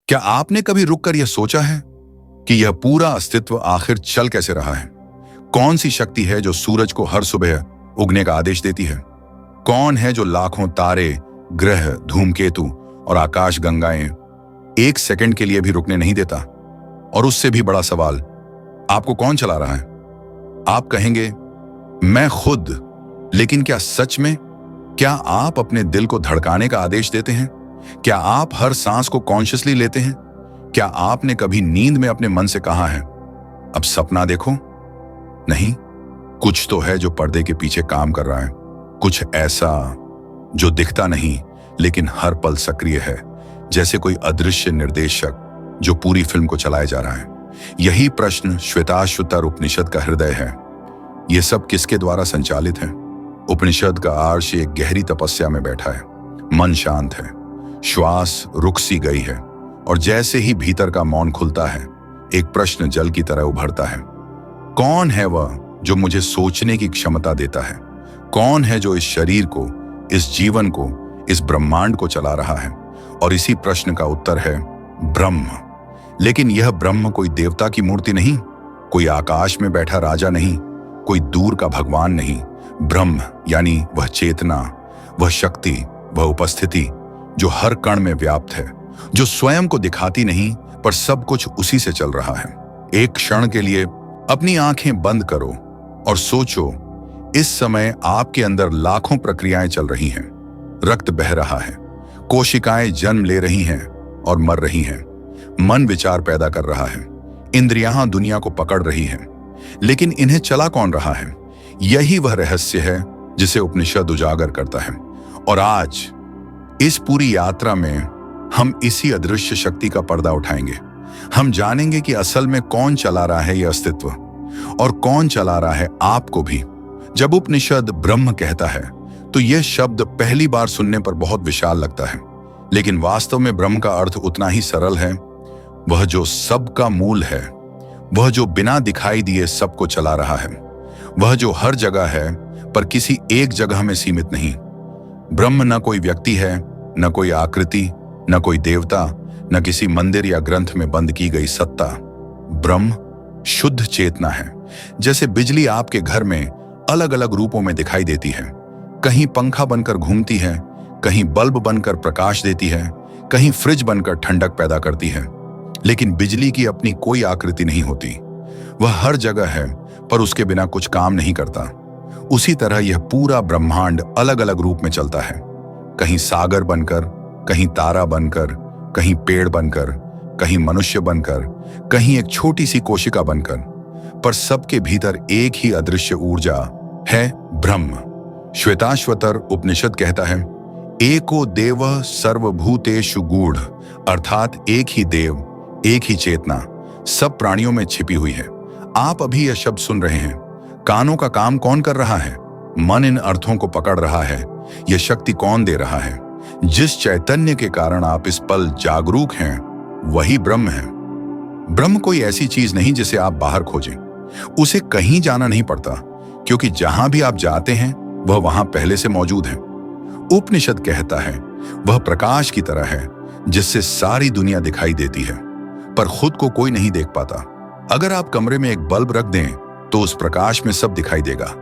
क्या आपने कभी रुककर यह सोचा है कि यह पूरा अस्तित्व आखिर चल कैसे रहा है? कौन सी शक्ति है जो सूरज को हर सुबह उगने का आदेश देती है? कौन है जो लाखों तारे, ग्रह, धूमकेतु और आकाश गंगाएं एक सेकंड के लिए भी रुकने नहीं देता? और उससे भी बड़ा सवाल, आपको कौन चला रहा है? आप कहेंगे, मैं खुद। लेकिन क्या सच में? क्या आप अपने दिल को धड़काने का आदेश देते हैं? क्या आप हर सांस को कॉन्शियसली लेते हैं? क्या आपने कभी नींद में अपने मन से कहा है, अब सपना देखो? नहीं, कुछ तो है जो पर्दे के पीछे काम कर रहा है, कुछ ऐसा जो दिखता नहीं लेकिन हर पल सक्रिय है, जैसे कोई अदृश्य निर्देशक जो पूरी फिल्म को चलाए जा रहा है। यही प्रश्न श्वेताश्वतर उपनिषद का हृदय है। यह सब किसके द्वारा संचालित है? उपनिषद का आर्ष एक गहरी तपस्या में बैठा है। मन शांत है, श्वास रुक सी गई है, और जैसे ही भीतर का मौन खुलता है, एक प्रश्न जल की तरह उभरता है। कौन है वह जो मुझे सोचने की क्षमता देता है? कौन है जो इस शरीर को, इस जीवन को, इस ब्रह्मांड को चला रहा है? और इसी प्रश्न का उत्तर है ब्रह्म। लेकिन यह ब्रह्म कोई देवता की मूर्ति नहीं, कोई आकाश में बैठा राजा नहीं, कोई दूर का भगवान नहीं। ब्रह्म यानी वह चेतना, वह शक्ति, वह उपस्थिति जो हर कण में व्याप्त है, जो स्वयं को दिखाती नहीं पर सब कुछ उसी से चल रहा है। एक क्षण के लिए अपनी आंखें बंद करो और सोचो, इस समय आपके अंदर लाखों प्रक्रियाएं चल रही हैं। रक्त बह रहा है, कोशिकाएं जन्म ले रही हैं और मर रही हैं, मन विचार पैदा कर रहा है, इंद्रियां दुनिया को पकड़ रही हैं। लेकिन इन्हें चला कौन रहा है? यही वह रहस्य है जिसे उपनिषद उजागर करता है। और आज इस पूरी यात्रा में हम इसी अदृश्य शक्ति का पर्दा उठाएंगे। हम जानेंगे कि असल में कौन चला रहा है यह अस्तित्व, और कौन चला रहा है आपको भी। जब उपनिषद ब्रह्म कहता है तो यह शब्द पहली बार सुनने पर बहुत विशाल लगता है, लेकिन वास्तव में ब्रह्म का अर्थ उतना ही सरल है। वह जो सबका मूल है, वह जो बिना दिखाई दिए सबको चला रहा है, वह जो हर जगह है पर किसी एक जगह में सीमित नहीं। ब्रह्म न कोई व्यक्ति है, न कोई आकृति, न कोई देवता, न किसी मंदिर या ग्रंथ में बंद की गई सत्ता। ब्रह्म शुद्ध चेतना है। जैसे बिजली आपके घर में अलग अलग रूपों में दिखाई देती है, कहीं पंखा बनकर घूमती है, कहीं बल्ब बनकर प्रकाश देती है, कहीं फ्रिज बनकर ठंडक पैदा करती है। लेकिन बिजली की अपनी कोई आकृति नहीं होती। वह हर जगह है पर उसके बिना कुछ काम नहीं करता। उसी तरह यह पूरा ब्रह्मांड अलग अलग रूप में चलता है, कहीं सागर बनकर, कहीं तारा बनकर, कहीं पेड़ बनकर, कहीं मनुष्य बनकर, कहीं एक छोटी सी कोशिका बनकर, पर सबके भीतर एक ही अदृश्य ऊर्जा है, ब्रह्म। श्वेताश्वतर उपनिषद कहता है, एको देव सर्वभूतेषु गूढ़, अर्थात एक ही देव, एक ही चेतना सब प्राणियों में छिपी हुई है। आप अभी यह शब्द सुन रहे हैं। कानों का काम कौन कर रहा है? मन इन अर्थों को पकड़ रहा है। यह शक्ति कौन दे रहा है? जिस चैतन्य के कारण आप इस पल जागरूक हैं, वही ब्रह्म है। ब्रह्म कोई ऐसी चीज नहीं जिसे आप बाहर खोजें। उसे कहीं जाना नहीं पड़ता, क्योंकि जहां भी आप जाते हैं वह वहां पहले से मौजूद है। उपनिषद कहता है, वह प्रकाश की तरह है जिससे सारी दुनिया दिखाई देती है, पर खुद को कोई नहीं देख पाता। अगर आप कमरे में एक बल्ब रख दें तो उस प्रकाश में सब दिखाई देगा,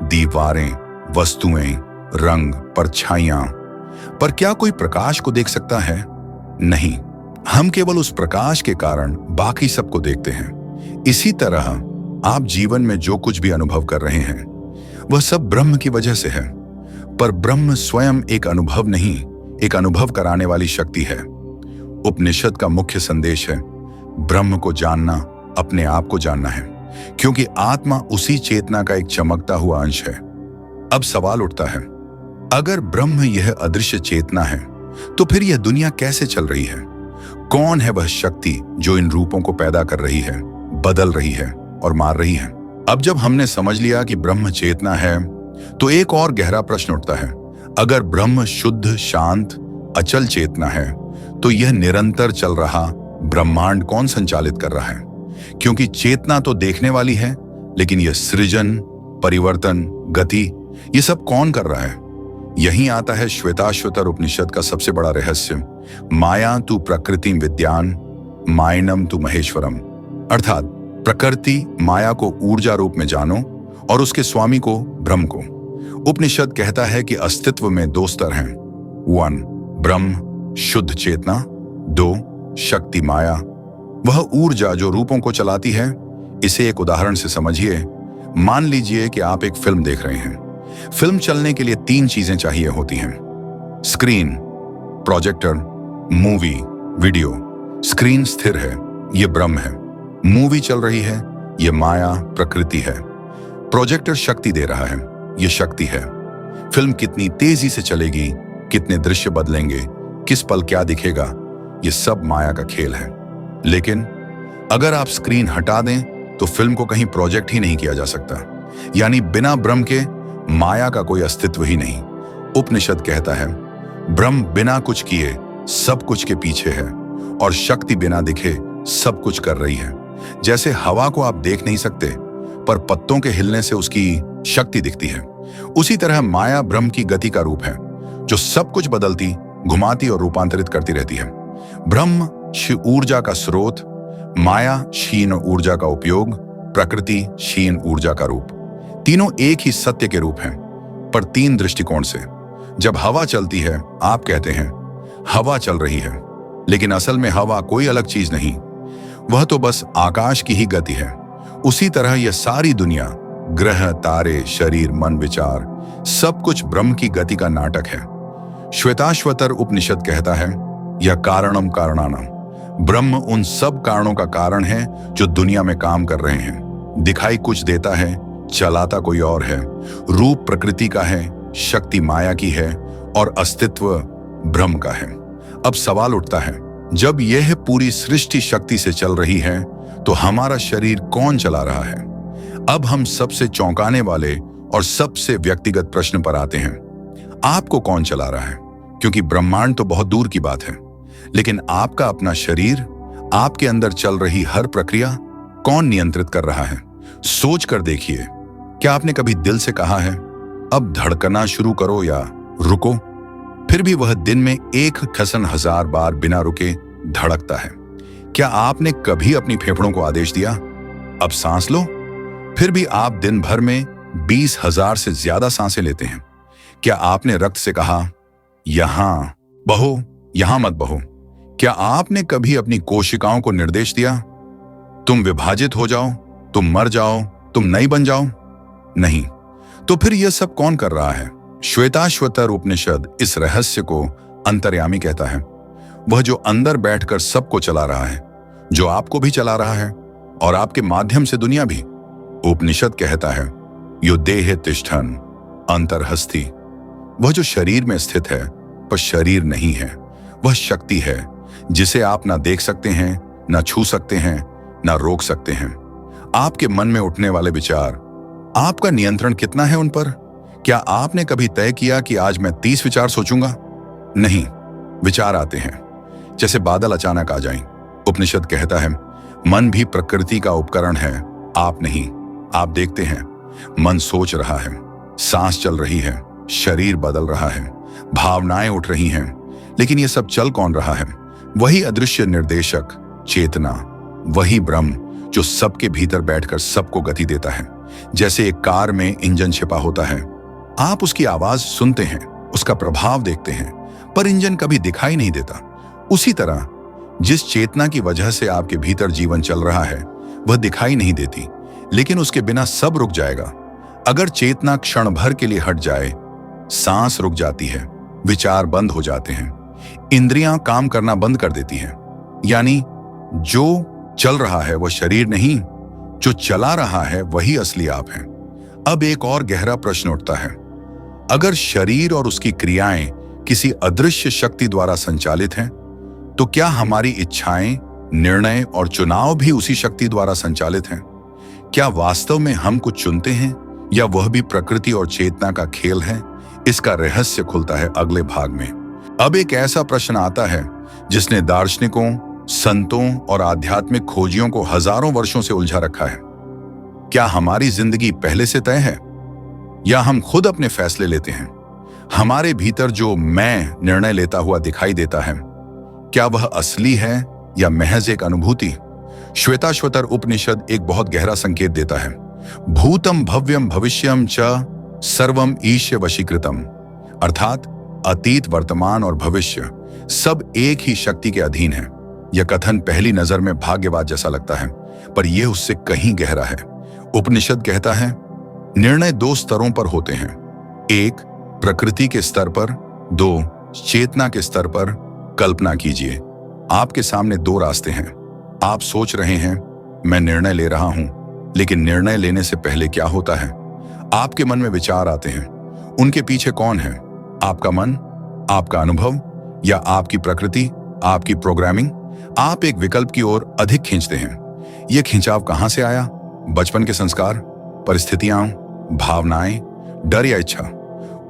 दीवारें, वस्तुएं, रंग, परछाइयां। पर क्या कोई प्रकाश को देख सकता है? नहीं। हम केवल उस प्रकाश के कारण बाकी सबको देखते हैं। इसी तरह आप जीवन में जो कुछ भी अनुभव कर रहे हैं वह सब ब्रह्म की वजह से है। पर ब्रह्म स्वयं एक अनुभव नहीं, एक अनुभव कराने वाली शक्ति है। उपनिषद का मुख्य संदेश है, ब्रह्म को जानना अपने आप को जानना है, क्योंकि आत्मा उसी चेतना का एक चमकता हुआ अंश है। अब सवाल उठता है, अगर ब्रह्म यह अदृश्य चेतना है तो फिर यह दुनिया कैसे चल रही है? कौन है वह शक्ति जो इन रूपों को पैदा कर रही है, बदल रही है और मार रही है? अब जब हमने समझ लिया कि ब्रह्म चेतना है, तो एक और गहरा प्रश्न उठता है, अगर ब्रह्म शुद्ध, शांत, अचल चेतना है तो यह निरंतर चल रहा ब्रह्मांड कौन संचालित कर रहा है? क्योंकि चेतना तो देखने वाली है, लेकिन यह सृजन, परिवर्तन, गति, ये सब कौन कर रहा है? यहीं आता है श्वेताश्वतर उपनिषद का सबसे बड़ा रहस्य, माया तु प्रकृति विद्यान मायनम तु महेश्वरम। अर्थात प्रकृति माया को ऊर्जा रूप में जानो और उसके स्वामी को ब्रह्म को। उपनिषद कहता है कि अस्तित्व में दो स्तर हैं, 1 ब्रह्म शुद्ध चेतना, 2 शक्ति माया, वह ऊर्जा जो रूपों को चलाती है। इसे एक उदाहरण से समझिए। मान लीजिए कि आप एक फिल्म देख रहे हैं। फिल्म चलने के लिए 3 चीजें चाहिए होती हैं, screen, projector, movie, video. Screen स्थिर है, ये ब्रह्म है। मूवी चल रही है, ये माया प्रकृति है। प्रोजेक्टर शक्ति दे रहा है, ये शक्ति है। फिल्म कितनी तेजी से चलेगी, कितने दृश्य बदलेंगे, किस पल क्या दिखेगा, ये सब माया का खेल है। लेकिन अगर आप स्क्रीन हटा दें तो फिल्म को कहीं प्रोजेक्ट ही नहीं किया जा सकता। यानी बिना ब्रह्म के माया का कोई अस्तित्व ही नहीं। उपनिषद कहता है ब्रह्म बिना कुछ किए सब कुछ के पीछे है और शक्ति बिना दिखे सब कुछ कर रही है। जैसे हवा को आप देख नहीं सकते पर पत्तों के हिलने से उसकी शक्ति दिखती है, उसी तरह माया ब्रह्म की गति का रूप है जो सब कुछ बदलती, घुमाती और रूपांतरित करती रहती है। ब्रह्म ऊर्जा का स्रोत, माया क्षीण ऊर्जा का उपयोग, प्रकृति क्षीण ऊर्जा का रूप। तीनों एक ही सत्य के रूप हैं, पर 3 दृष्टिकोण से। जब हवा चलती है आप कहते हैं हवा चल रही है, लेकिन असल में हवा कोई अलग चीज नहीं, वह तो बस आकाश की ही गति है। उसी तरह यह सारी दुनिया, ग्रह, तारे, शरीर, मन, विचार, सब कुछ ब्रह्म की गति का नाटक है। श्वेताश्वतर उपनिषद कहता है यह कारणम कारणानाम, ब्रह्म उन सब कारणों का कारण है जो दुनिया में काम कर रहे हैं। दिखाई कुछ देता है, चलाता कोई और है। रूप प्रकृति का है, शक्ति माया की है और अस्तित्व ब्रह्म का है। अब सवाल उठता है, जब यह पूरी सृष्टि शक्ति से चल रही है तो हमारा शरीर कौन चला रहा है? अब हम सबसे चौंकाने वाले और सबसे व्यक्तिगत प्रश्न पर आते हैं। आपको कौन चला रहा है? क्योंकि ब्रह्मांड तो बहुत दूर की बात है, लेकिन आपका अपना शरीर, आपके अंदर चल रही हर प्रक्रिया कौन नियंत्रित कर रहा है? सोच कर देखिए, क्या आपने कभी दिल से कहा है अब धड़कना शुरू करो या रुको? फिर भी वह दिन में 1,000 बार बिना रुके धड़कता है। क्या आपने कभी अपनी फेफड़ों को आदेश दिया अब सांस लो? फिर भी आप दिन भर में 20,000 से ज्यादा सांसें लेते हैं। क्या आपने रक्त से कहा यहां बहो, यहां मत बहो? क्या आपने कभी अपनी कोशिकाओं को निर्देश दिया तुम विभाजित हो जाओ, तुम मर जाओ, तुम नई बन जाओ? नहीं। तो फिर यह सब कौन कर रहा है? श्वेताश्वतर उपनिषद इस रहस्य को अंतर्यामी कहता है, वह जो अंदर बैठकर सबको चला रहा है, जो आपको भी चला रहा है और आपके माध्यम से दुनिया भी। उपनिषद कहता है यो देह तिष्ठन अंतर्हस्ति, वह जो शरीर में स्थित है पर शरीर नहीं है, वह शक्ति है जिसे आप ना देख सकते हैं, ना छू सकते हैं, ना रोक सकते हैं। आपके मन में उठने वाले विचार, आपका नियंत्रण कितना है उन पर? क्या आपने कभी तय किया कि आज मैं 30 विचार सोचूंगा? नहीं, विचार आते हैं जैसे बादल अचानक आ जाएं। उपनिषद कहता है मन भी प्रकृति का उपकरण है, आप नहीं। आप देखते हैं मन सोच रहा है, सांस चल रही है, शरीर बदल रहा है, भावनाएं उठ रही हैं, लेकिन यह सब चल कौन रहा है? वही अदृश्य निर्देशक चेतना, वही ब्रह्म जो सबके भीतर बैठकर सबको गति देता है। जैसे एक कार में इंजन छिपा होता है, आप उसकी आवाज सुनते हैं, उसका प्रभाव देखते हैं, पर इंजन कभी दिखाई नहीं देता। उसी तरह जिस चेतना की वजह से आपके भीतर जीवन चल रहा है वह दिखाई नहीं देती, लेकिन उसके बिना सब रुक जाएगा। अगर चेतना क्षण भर के लिए हट जाए, सांस रुक जाती है, विचार बंद हो जाते हैं, इंद्रियां काम करना बंद कर देती हैं। यानी जो चल रहा है वह शरीर नहीं, जो चला रहा है वही असली आप हैं। अब एक और गहरा प्रश्न उठता है, अगर शरीर और उसकी क्रियाएं किसी अदृश्य शक्ति द्वारा संचालित हैं, तो क्या हमारी इच्छाएं, निर्णय और चुनाव भी उसी शक्ति द्वारा संचालित हैं? क्या वास्तव में हम कुछ चुनते हैं या वह भी प्रकृति और चेतना का खेल है? इसका रहस्य खुलता है अगले भाग में। अब एक ऐसा प्रश्न आता है जिसने दार्शनिकों, संतों और आध्यात्मिक खोजियों को हजारों वर्षों से उलझा रखा है। क्या हमारी जिंदगी पहले से तय है या हम खुद अपने फैसले लेते हैं? हमारे भीतर जो मैं निर्णय लेता हुआ दिखाई देता है, क्या वह असली है या महज एक अनुभूति? श्वेताश्वतर उपनिषद एक बहुत गहरा संकेत देता है। भूतम भव्यम भविष्यम च सर्वम ईश्य वशीकृतम, अर्थात अतीत, वर्तमान और भविष्य सब एक ही शक्ति के अधीन है। यह कथन पहली नजर में भाग्यवाद जैसा लगता है, पर यह उससे कहीं गहरा है। उपनिषद कहता है, निर्णय दो स्तरों पर होते हैं, एक प्रकृति के स्तर पर, दो चेतना के स्तर पर। कल्पना कीजिए, आपके सामने दो रास्ते हैं। आप सोच रहे हैं मैं निर्णय ले रहा हूं, लेकिन निर्णय लेने से पहले क्या होता है? आपके मन में विचार आते हैं। उनके पीछे कौन है? आपका मन, आपका अनुभव, या आपकी प्रकृति, आपकी प्रोग्रामिंग? आप एक विकल्प की ओर अधिक खींचते हैं। यह खिंचाव कहां से आया? बचपन के संस्कार, परिस्थितियां, भावनाएं, डर या इच्छा?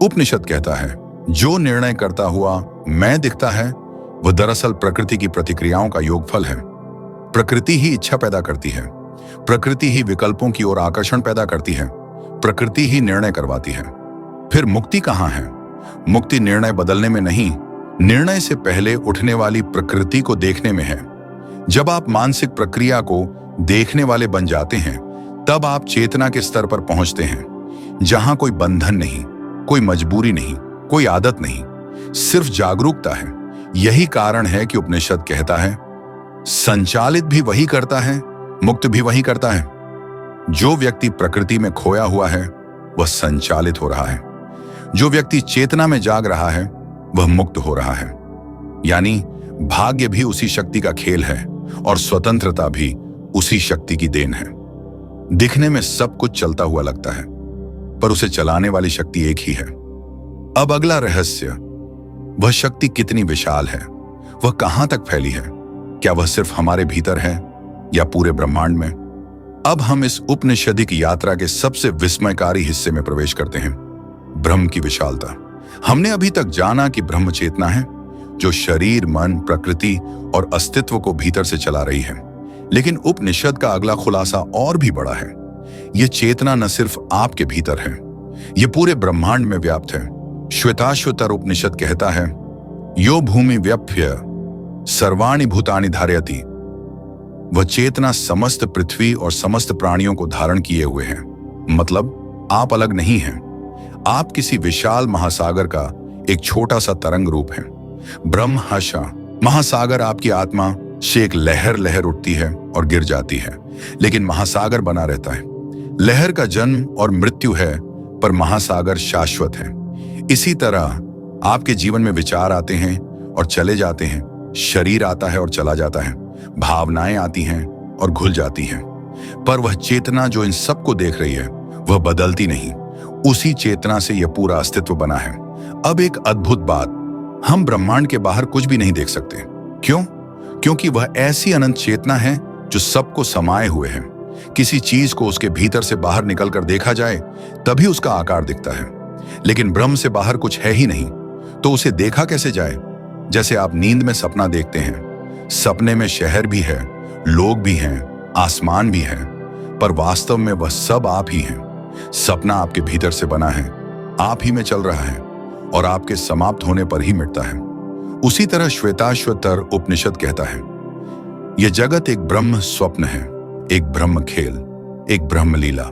उपनिषद कहता है, जो निर्णय करता हुआ मैं दिखता है वह दरअसल प्रकृति की प्रतिक्रियाओं का योगफल है। प्रकृति ही इच्छा पैदा करती है, प्रकृति ही विकल्पों की ओर आकर्षण पैदा करती है, प्रकृति ही निर्णय करवाती है। फिर मुक्ति कहां है? मुक्ति निर्णय बदलने में नहीं, निर्णय से पहले उठने वाली प्रकृति को देखने में है। जब आप मानसिक प्रक्रिया को देखने वाले बन जाते हैं, तब आप चेतना के स्तर पर पहुंचते हैं, जहां कोई बंधन नहीं, कोई मजबूरी नहीं, कोई आदत नहीं, सिर्फ जागरूकता है। यही कारण है कि उपनिषद कहता है, संचालित भी वही करता है, मुक्त भी वही करता है। जो व्यक्ति प्रकृति में खोया हुआ है वह संचालित हो रहा है, जो व्यक्ति चेतना में जाग रहा है वह मुक्त हो रहा है। यानी भाग्य भी उसी शक्ति का खेल है और स्वतंत्रता भी उसी शक्ति की देन है। दिखने में सब कुछ चलता हुआ लगता है, पर उसे चलाने वाली शक्ति एक ही है। अब अगला रहस्य, वह शक्ति कितनी विशाल है, वह कहां तक फैली है? क्या वह सिर्फ हमारे भीतर है या पूरे ब्रह्मांड में? अब हम इस उपनिषदिक यात्रा के सबसे विस्मयकारी हिस्से में प्रवेश करते हैं, ब्रह्म की विशालता। हमने अभी तक जाना कि ब्रह्म चेतना है, जो शरीर, मन, प्रकृति और अस्तित्व को भीतर से चला रही है। लेकिन उपनिषद का अगला खुलासा और भी बड़ा है। यह चेतना न सिर्फ आपके भीतर है, यह पूरे ब्रह्मांड में व्याप्त है। श्वेताश्वतर उपनिषद कहता है, यो भूमि व्यप्य सर्वाणि भूतानि धारयति। वह चेतना समस्त पृथ्वी और समस्त प्राणियों को धारण किए हुए है। मतलब आप अलग नहीं हैं, आप किसी विशाल महासागर का एक छोटा सा तरंग रूप है। ब्रह्महर्षा महासागर आपकी आत्मा से एक लहर लहर उठती है और गिर जाती है, लेकिन महासागर बना रहता है। लहर का जन्म और मृत्यु है, पर महासागर शाश्वत है। इसी तरह आपके जीवन में विचार आते हैं और चले जाते हैं, शरीर आता है और चला जाता है, भावनाएं आती हैं और घुल जाती हैं, पर वह चेतना जो इन सबको देख रही है वह बदलती नहीं। उसी चेतना से यह पूरा अस्तित्व बना है। अब एक अद्भुत बात, हम ब्रह्मांड के बाहर कुछ भी नहीं देख सकते। क्यों? क्योंकि वह ऐसी अनंत चेतना है जो सबको समाये हुए है। किसी चीज को उसके भीतर से बाहर निकलकर देखा जाए तभी उसका आकार दिखता है, लेकिन ब्रह्म से बाहर कुछ है ही नहीं, तो उसे देखा कैसे जाए? जैसे आप नींद में सपना देखते हैं, सपने में शहर भी है, लोग भी हैं, आसमान भी है, पर वास्तव में वह सब आप ही हैं। सपना आपके भीतर से बना है, आप ही में चल रहा है और आपके समाप्त होने पर ही मिटता है। उसी तरह श्वेताश्वतर उपनिषद कहता है, यह जगत एक ब्रह्म स्वप्न है, एक ब्रह्म खेल, एक ब्रह्म लीला।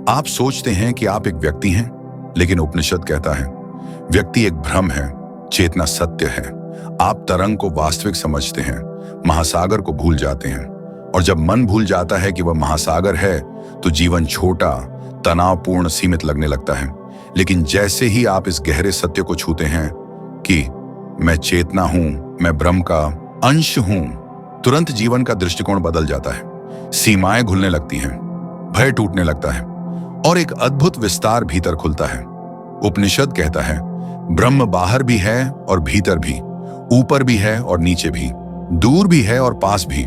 आप सोचते हैं कि आप एक व्यक्ति हैं, लेकिन उपनिषद कहता है व्यक्ति एक भ्रम है, चेतना सत्य है। आप तरंग को वास्तविक समझते हैं, महासागर को भूल जाते हैं, और जब मन भूल जाता है कि वह महासागर है तो जीवन छोटा, तनावपूर्ण, सीमित लगने लगता है। लेकिन जैसे ही आप इस गहरे सत्य को छूते हैं कि मैं चेतना हूं, मैं ब्रह्म का अंश हूं, तुरंत जीवन का दृष्टिकोण बदल जाता है। सीमाएं घुलने लगती हैं, भय टूटने लगता है और एक अद्भुत विस्तार भीतर खुलता है। उपनिषद कहता है ब्रह्म बाहर भी है और भीतर भी, ऊपर भी है और नीचे भी, दूर भी है और पास भी।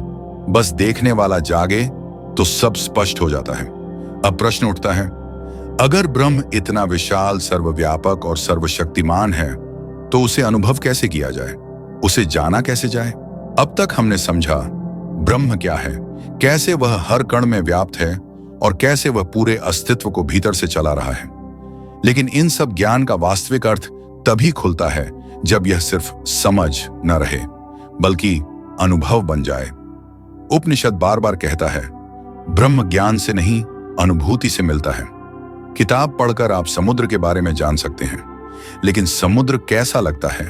बस देखने वाला जागे तो सब स्पष्ट हो जाता है। अब प्रश्न उठता है, अगर ब्रह्म इतना विशाल, सर्वव्यापक और सर्वशक्तिमान है तो उसे अनुभव कैसे किया जाए, उसे जाना कैसे जाए? अब तक हमने समझा ब्रह्म क्या है, कैसे वह हर कण में व्याप्त है और कैसे वह पूरे अस्तित्व को भीतर से चला रहा है। लेकिन इन सब ज्ञान का वास्तविक अर्थ तभी खुलता है जब यह सिर्फ समझ न रहे बल्कि अनुभव बन जाए। उपनिषद बार बार कहता है, ब्रह्म ज्ञान से नहीं अनुभूति से मिलता है। किताब पढ़कर आप समुद्र के बारे में जान सकते हैं, लेकिन समुद्र कैसा लगता है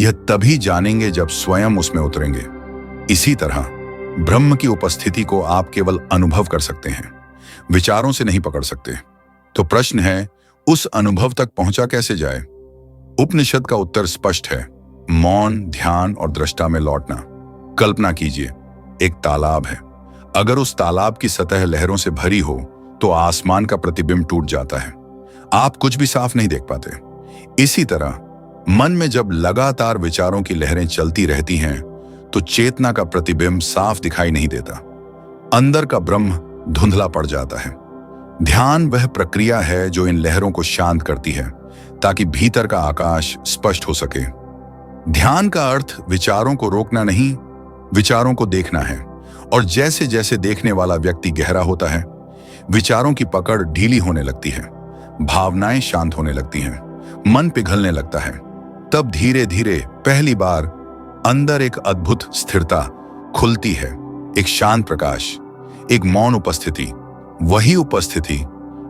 यह तभी जानेंगे जब स्वयं उसमें उतरेंगे। इसी तरह ब्रह्म की उपस्थिति को आप केवल अनुभव कर सकते हैं, विचारों से नहीं पकड़ सकते। तो प्रश्न है, उस अनुभव तक पहुंचा कैसे जाए? उपनिषद का उत्तर स्पष्ट है, मौन, ध्यान और दृष्टा में लौटना। कल्पना कीजिए, एक तालाब है। अगर उस तालाब की सतह लहरों से भरी हो तो आसमान का प्रतिबिंब टूट जाता है, आप कुछ भी साफ नहीं देख पाते। इसी तरह मन में जब लगातार विचारों की लहरें चलती रहती हैं तो चेतना का प्रतिबिंब साफ दिखाई नहीं देता, अंदर का ब्रह्म धुंधला पड़ जाता है। ध्यान वह प्रक्रिया है जो इन लहरों को शांत करती है ताकि भीतर का आकाश स्पष्ट हो सके। ध्यान का अर्थ विचारों को रोकना नहीं, विचारों को देखना है। और जैसे जैसे देखने वाला व्यक्ति गहरा होता है, विचारों की पकड़ ढीली होने लगती है, भावनाएं शांत होने लगती हैं, मन पिघलने लगता है। तब धीरे धीरे पहली बार अंदर एक अद्भुत स्थिरता खुलती है, एक शांत प्रकाश, एक मौन उपस्थिति। वही उपस्थिति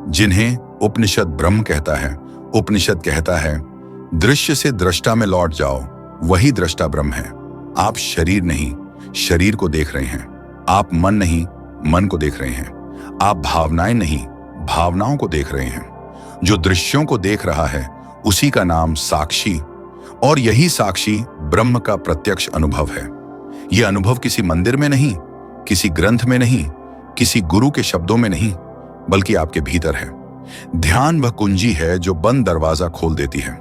जिन्हें उपनिषद ब्रह्म कहता है। उपनिषद कहता है, दृश्य से दृष्टा में लौट जाओ, वही दृष्टा ब्रह्म है। आप शरीर नहीं, शरीर को देख रहे हैं। आप मन नहीं, मन को देख रहे हैं। आप भावनाएं नहीं, भावनाओं को देख रहे हैं। जो दृश्यों को देख रहा है उसी का नाम साक्षी, और यही साक्षी ब्रह्म का प्रत्यक्ष अनुभव है। यह अनुभव किसी मंदिर में नहीं, किसी ग्रंथ में नहीं, किसी गुरु के शब्दों में नहीं, बल्कि आपके भीतर है। ध्यान वह कुंजी है जो बंद दरवाजा खोल देती है।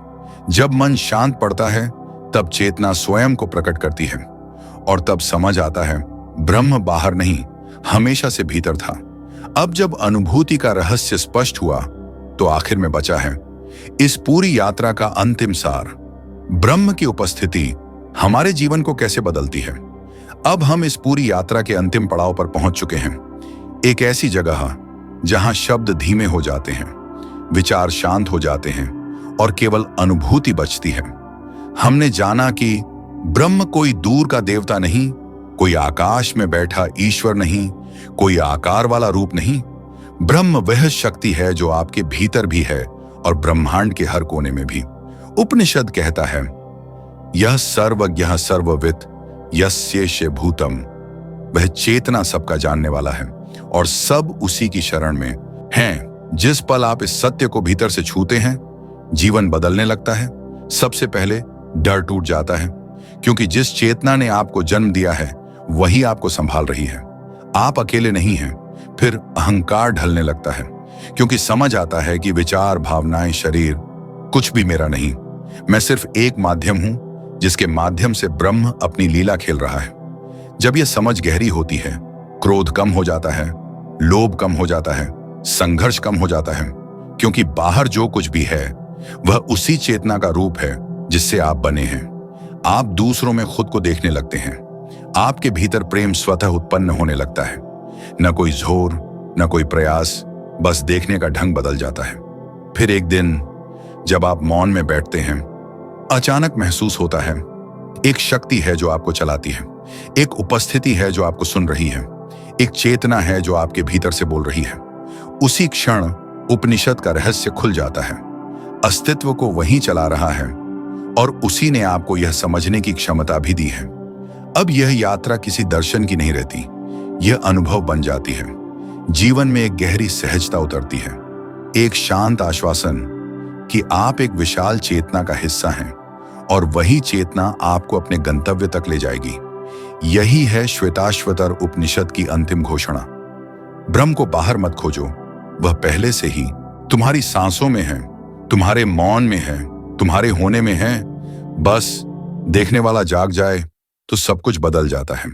जब मन शांत पड़ता है तब चेतना स्वयं को प्रकट करती है, और तब समझ आता है ब्रह्म बाहर नहीं, हमेशा से भीतर था। अब जब अनुभूति का रहस्य स्पष्ट हुआ तो आखिर में बचा है इस पूरी यात्रा का अंतिम सार, ब्रह्म की उपस्थिति हमारे जीवन को कैसे बदलती है। अब हम इस पूरी यात्रा के अंतिम पड़ाव पर पहुंच चुके हैं, एक ऐसी जगह जहां शब्द धीमे हो जाते हैं, विचार शांत हो जाते हैं और केवल अनुभूति बचती है। हमने जाना कि ब्रह्म कोई दूर का देवता नहीं, कोई आकाश में बैठा ईश्वर नहीं, कोई आकार वाला रूप नहीं। ब्रह्म वह शक्ति है जो आपके भीतर भी है और ब्रह्मांड के हर कोने में भी। उपनिषद कहता है, यह सर्वज्ञः सर्ववित् यस्येष भूतम। वह चेतना सबका जानने वाला है और सब उसी की शरण में हैं। जिस पल आप इस सत्य को भीतर से छूते हैं, जीवन बदलने लगता है। सबसे पहले डर टूट जाता है, क्योंकि जिस चेतना ने आपको जन्म दिया है वही आपको संभाल रही है। आप अकेले नहीं हैं। फिर अहंकार ढलने लगता है, क्योंकि समझ आता है कि विचार, भावनाएं, शरीर कुछ भी मेरा नहीं। मैं सिर्फ एक माध्यम हूं जिसके माध्यम से ब्रह्म अपनी लीला खेल रहा है। जब यह समझ गहरी होती है, क्रोध कम हो जाता है, लोभ कम हो जाता है, संघर्ष कम हो जाता है, क्योंकि बाहर जो कुछ भी है वह उसी चेतना का रूप है जिससे आप बने हैं। आप दूसरों में खुद को देखने लगते हैं। आपके भीतर प्रेम स्वतः उत्पन्न होने लगता है। न कोई जोर, न कोई प्रयास, बस देखने का ढंग बदल जाता है। फिर एक दिन जब आप मौन में बैठते हैं, अचानक महसूस होता है एक शक्ति है जो आपको चलाती है, एक उपस्थिति है जो आपको सुन रही है, एक चेतना है जो आपके भीतर से बोल रही है। उसी क्षण उपनिषद का रहस्य खुल जाता है। अस्तित्व को वही चला रहा है और उसी ने आपको यह समझने की क्षमता भी दी है। अब यह यात्रा किसी दर्शन की नहीं रहती, यह अनुभव बन जाती है। जीवन में एक गहरी सहजता उतरती है, एक शांत आश्वासन कि आप एक विशाल चेतना का हिस्सा हैं और वही चेतना आपको अपने गंतव्य तक ले जाएगी। यही है श्वेताश्वतर उपनिषद की अंतिम घोषणा। ब्रह्म को बाहर मत खोजो, वह पहले से ही तुम्हारी सांसों में है, तुम्हारे मौन में है, तुम्हारे होने में है। बस देखने वाला जाग जाए तो सब कुछ बदल जाता है।